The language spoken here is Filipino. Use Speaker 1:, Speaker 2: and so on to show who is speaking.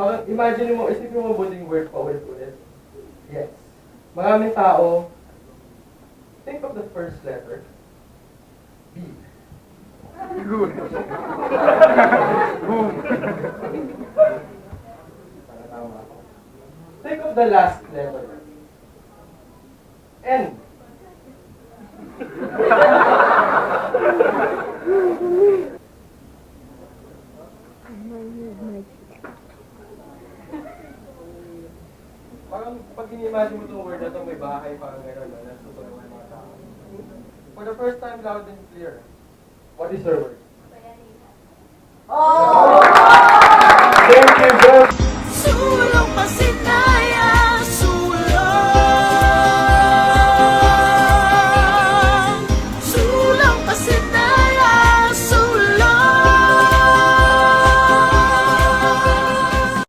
Speaker 1: Parang imagine mo, isipin mo mabuting word pa ulit-ulit. Yes. Maraming tao, think of the first letter. B.
Speaker 2: Good. Boom.
Speaker 1: Para tama ako. Think of the last letter. N. Parang pag in-imagine mo itong word na ito, may bahay, parang gano'n, no? Natutulungan ng mga tao. For the first time, loud and clear. What is your word?
Speaker 3: Oh!